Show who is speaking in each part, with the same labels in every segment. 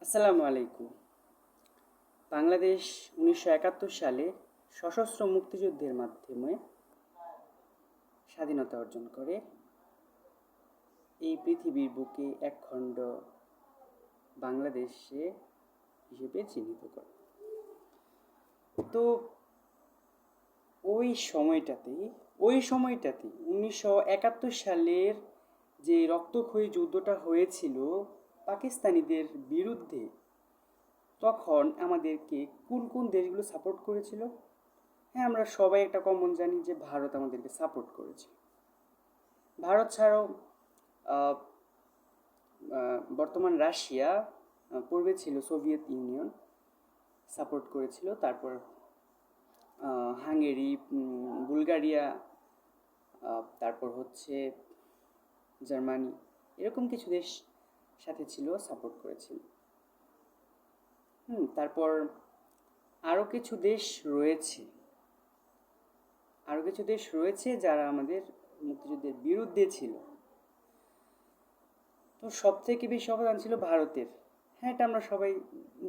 Speaker 1: আসসালামু আলাইকুম। বাংলাদেশ 1971 সালে সশস্ত্র মুক্তিযুদ্ধের মাধ্যমে স্বাধীনতা অর্জন করে এই পৃথিবীর বুকে একখণ্ড বাংলাদেশে হিসেবে চিহ্নিত করে। তো ওই সময়টাতেই 1971 সালের যে রক্তক্ষয়ী যুদ্ধটা হয়েছিল পাকিস্তানিদের বিরুদ্ধে, তখন আমাদেরকে কোন কোন দেশগুলো সাপোর্ট করেছিল? হ্যাঁ, আমরা সবাই একটা কমন জানি যে ভারত আমাদেরকে সাপোর্ট করেছে। ভারত ছাড়াও আহ, বর্তমান রাশিয়া, পূর্বে ছিল সোভিয়েত ইউনিয়ন, সাপোর্ট করেছিল। তারপর হাঙ্গেরি, বুলগারিয়া, তারপর হচ্ছে জার্মানি, এরকম কিছু দেশ সাথে ছিল, সাপোর্ট করেছিল। তারপর আরও কিছু দেশ রয়েছে যারা আমাদের মুক্তিযুদ্ধের বিরুদ্ধে ছিল। তো সব থেকে বেশি অবদান ছিল ভারতের। হ্যাঁ, এটা আমরা সবাই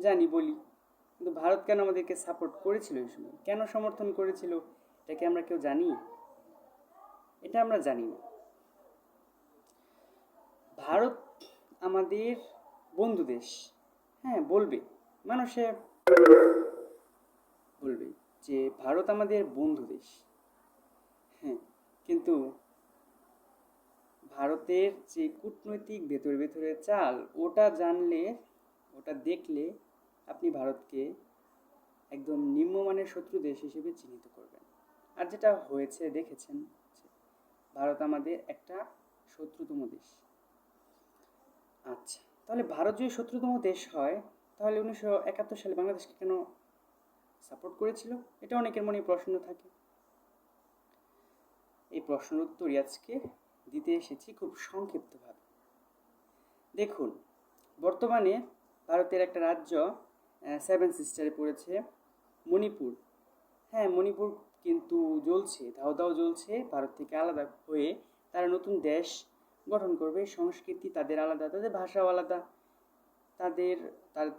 Speaker 1: জানি, বলি, কিন্তু ভারত কেন আমাদেরকে সাপোর্ট করেছিল এই সময়, কেন সমর্থন করেছিল, এটা কি আমরা কেউ জানি? এটা আমরা জানি না। ভারত আমাদের বন্ধু দেশ। হ্যাঁ, মানুষে বলবে যে ভারত আমাদের বন্ধু দেশ। হ্যাঁ, কিন্তু ভারতের যে কূটনৈতিক ভেতরে ভেতরে চাল, ওটা দেখলে আপনি ভারতকে একদম নিম্নমানের শত্রু দেশ হিসেবে চিহ্নিত করবেন। আর যেটা হয়েছে দেখেছেন, ভারত আমাদের একটা শত্রুতম দেশ। আচ্ছা, তাহলে ভারত যদি শত্রুতম দেশ হয়, তাহলে 1971 সালে বাংলাদেশকে কেন সাপোর্ট করেছিল? এটা অনেকের মনে প্রশ্ন থাকে। এই প্রশ্নের উত্তরই আজকে দিতে এসেছি খুব সংক্ষিপ্তভাবে। দেখুন, বর্তমানে ভারতের একটা রাজ্য সেভেন সিস্টারে পড়েছে, মণিপুর। হ্যাঁ, মণিপুর কিন্তু ধাও ধাও জ্বলছে ভারত থেকে আলাদা হয়ে। তারা নতুন দেশ গঠন করবে, সংস্কৃতি তাদের আলাদা, তাদের ভাষাও আলাদা,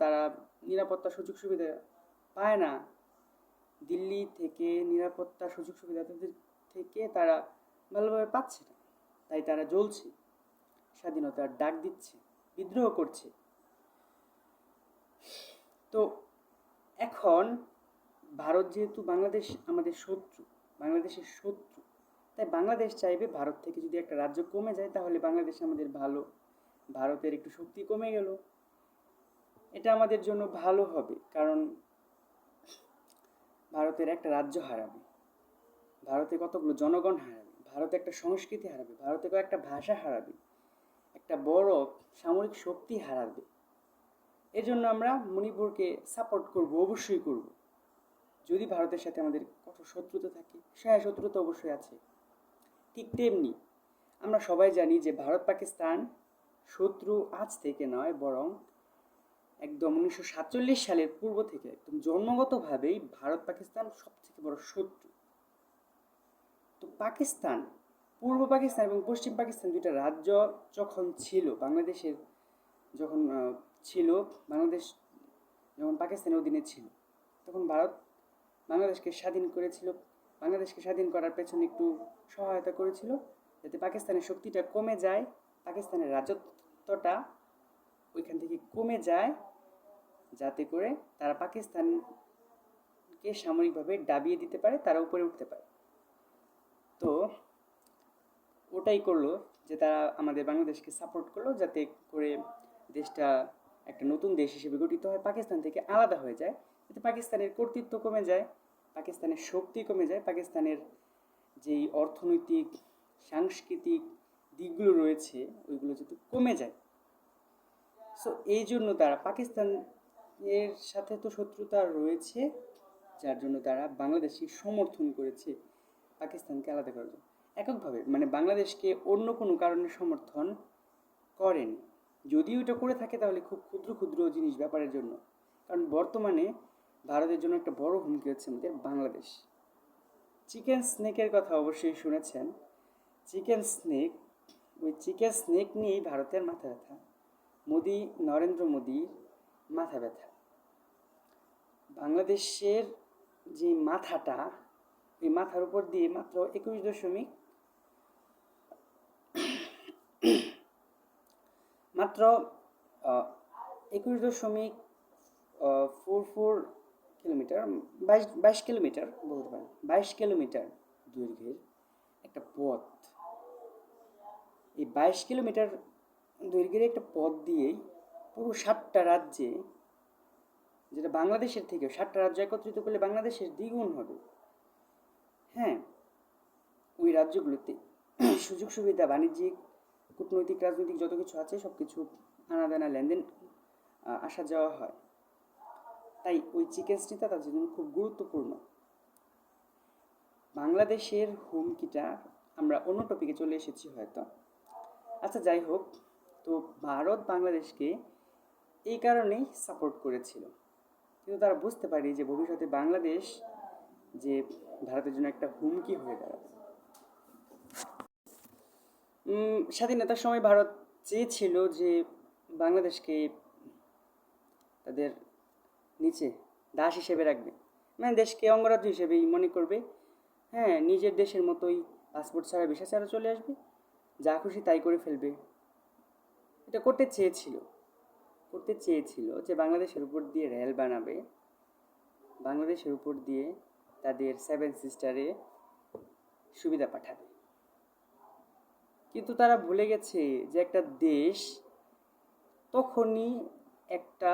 Speaker 1: তারা নিরাপত্তা সুযোগ সুবিধা পায় না। দিল্লি থেকে নিরাপত্তা সুযোগ সুবিধা তাদের থেকে তারা ভালোভাবে পাচ্ছে না, তাই তারা জ্বলছে, স্বাধীনতার ডাক দিচ্ছে, বিদ্রোহ করছে। তো এখন ভারত যেহেতু বাংলাদেশের শত্রু, তাই বাংলাদেশ চাইবে ভারত থেকে যদি একটা রাজ্য কমে যায় তাহলে বাংলাদেশ আমাদের ভালো, ভারতের একটু শক্তি কমে গেল, এটা আমাদের জন্য ভালো হবে। কারণ ভারতের একটা রাজ্য হারাবে, ভারতে কতগুলো জনগণ হারাবে, ভারতে একটা সংস্কৃতি হারাবে, ভারতে একটা ভাষা হারাবে, একটা বড় সামরিক শক্তি হারাবে। এজন্য আমরা মণিপুরকে সাপোর্ট করব, অবশ্যই করব। যদি ভারতের সাথে আমাদের কঠোর শত্রুতা থাকে, হ্যাঁ, শত্রুতা অবশ্যই আছে। ঠিক তেমনি আমরা সবাই জানি যে ভারত পাকিস্তান শত্রু আজ থেকে নয়, বরং একদম 1947 সালের পূর্ব থেকে একদম জন্মগতভাবেই ভারত পাকিস্তান সব থেকে বড় শত্রু। তো পূর্ব পাকিস্তান এবং পশ্চিম পাকিস্তান দুইটা রাজ্য যখন ছিল বাংলাদেশের, যখন ছিল বাংলাদেশ যখন পাকিস্তানের অধীনে ছিল, তখন ভারত বাংলাদেশকে স্বাধীন করেছিল। বাংলাদেশকে স্বাধীন করার পেছনে একটু সহায়তা করেছিল, যাতে পাকিস্তানের শক্তিটা কমে যায়, পাকিস্তানের রাজত্বটা ওইখান থেকে কমে যায়, যাতে করে তারা পাকিস্তানকে সামরিকভাবে দাবিয়ে দিতে পারে, তারা উপরে উঠতে পারে। তো ওটাই করলো যে তারা আমাদের বাংলাদেশকে সাপোর্ট করলো, যাতে করে দেশটা একটা নতুন দেশ হিসেবে গঠিত হয়, পাকিস্তান থেকে আলাদা হয়ে যায়, যাতে পাকিস্তানের কর্তৃত্ব কমে যায়, পাকিস্তানের শক্তি কমে যায়, পাকিস্তানের যেই অর্থনৈতিক সাংস্কৃতিক দিকগুলো রয়েছে ওইগুলো যাতে কমে যায়। সো এই জন্য তারা পাকিস্তানের সাথে তো শত্রুতা রয়েছে, যার জন্য তারা বাংলাদেশকে সমর্থন করেছে পাকিস্তানকে আলাদা করার জন্য। এককভাবে মানে বাংলাদেশকে অন্য কোনো কারণে সমর্থন করেন, যদিও এটা করে থাকে তাহলে খুব ক্ষুদ্র ক্ষুদ্র জিনিস ব্যাপারের জন্য। কারণ বর্তমানে ভারতের জন্য একটা বড় হুমকি হচ্ছে আমাদের বাংলাদেশ। চিকেন স্নেকের কথা অবশ্যই শুনেছেন। ওই চিকেন স্নেক নিয়েই ভারতের মাথা ব্যথা। নরেন্দ্র মোদী মাথা ব্যথা। বাংলাদেশের যে মাথাটা, এই মাথার উপর দিয়ে মাত্র 21.44 কিলোমিটার, 22 কিলোমিটার বলতে পারেন, 22 কিলোমিটার দৈর্ঘ্যের একটা পথ। এই 22 কিলোমিটার দৈর্ঘ্যের একটা পথ দিয়েই পুরো 7টা রাজ্যে, যেটা বাংলাদেশের থেকে 7টা রাজ্য একত্রিত করলে বাংলাদেশের দ্বিগুণ হবে। হ্যাঁ, ওই রাজ্যগুলোতে সুযোগ সুবিধা, বাণিজ্যিক, কূটনৈতিক, রাজনৈতিক যত কিছু আছে সব কিছু আনাদানা লেনদেন, আসা যাওয়া হয়। তাই ওই চিকেন স্টিটা তার জন্য খুব গুরুত্বপূর্ণ। বাংলাদেশের হুমকিটা, আমরা অন্য টপিকে চলে এসেছি হয়তো। আচ্ছা, যাই হোক, তো ভারত বাংলাদেশকে এই কারণেই সাপোর্ট করেছিল, কিন্তু তারা বুঝতে পারে যে ভবিষ্যতে বাংলাদেশ যে ভারতের জন্য একটা হুমকি হয়ে দাঁড়াবে। স্বাধীনতার সময় ভারত চেয়েছিল যে বাংলাদেশকে তাদের নিচে দাস হিসেবে রাখবে, মানে দেশকে অঙ্গরাজ্য হিসেবেই মনে করবে। হ্যাঁ, নিজের দেশের মতোই পাসপোর্ট ছাড়া, ভিসা ছাড়া চলে আসবে, যা খুশি তাই করে ফেলবে। এটা করতে চেয়েছিল যে বাংলাদেশের উপর দিয়ে রেল বানাবে, বাংলাদেশের উপর দিয়ে তাদের 7 সিস্টারে সুবিধা পাঠাবে। কিন্তু তারা ভুলে গেছে যে একটা দেশ তখনই একটা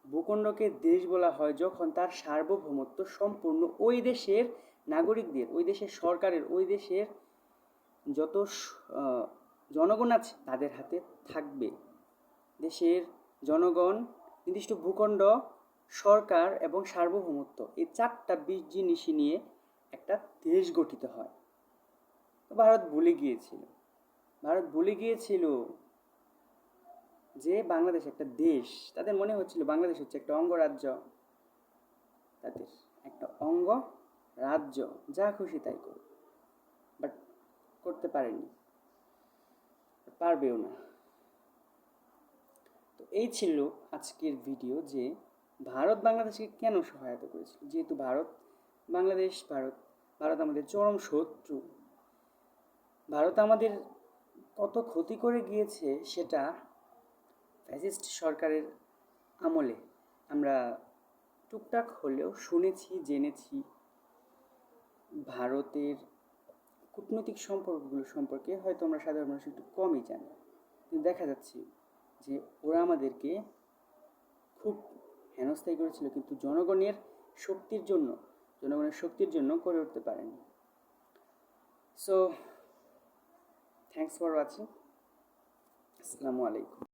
Speaker 1: ভূখণ্ডকে দেশ বলা হয় যখন তার সার্বভৌমত্ব সম্পূর্ণ ওই দেশের নাগরিকদের, ওই দেশের সরকারের, ওই দেশের যত জনগণ আছে তাদের হাতে থাকবে। দেশের জনগণ, নির্দিষ্ট ভূখণ্ড, সরকার এবং সার্বভৌমত্ব, এই 4টা জিনিসই নিয়ে একটা দেশ গঠিত হয়। তো ভারত ভুলে গিয়েছিল যে বাংলাদেশ একটা দেশ। তাদের মনে হচ্ছিল বাংলাদেশ হচ্ছে একটা অঙ্গরাজ্য, তাদের একটা অঙ্গ রাজ্য, যা খুশি তাই করবে। বাট করতে পারেনি, পারবেও না। তো এই ছিল আজকের ভিডিও, যে ভারত বাংলাদেশকে কেন সহায়তা করেছিল। যেহেতু ভারত আমাদের চরম শত্রু। ভারত আমাদের কত ক্ষতি করে গিয়েছে সেটা ফ্যাসিস্ট সরকারের আমলে আমরা টুকটাক হলেও শুনেছি, জেনেছি। ভারতের কূটনৈতিক সম্পর্কগুলো সম্পর্কে হয়তো আমরা সাধারণ মানুষ একটু কমই জানি, কিন্তু দেখা যাচ্ছে যে ওরা আমাদেরকে খুব হেনস্থাই করেছিল, কিন্তু জনগণের শক্তির জন্য করে উঠতে পারেনি। So thanks for watching. আসসালামু আলাইকুম।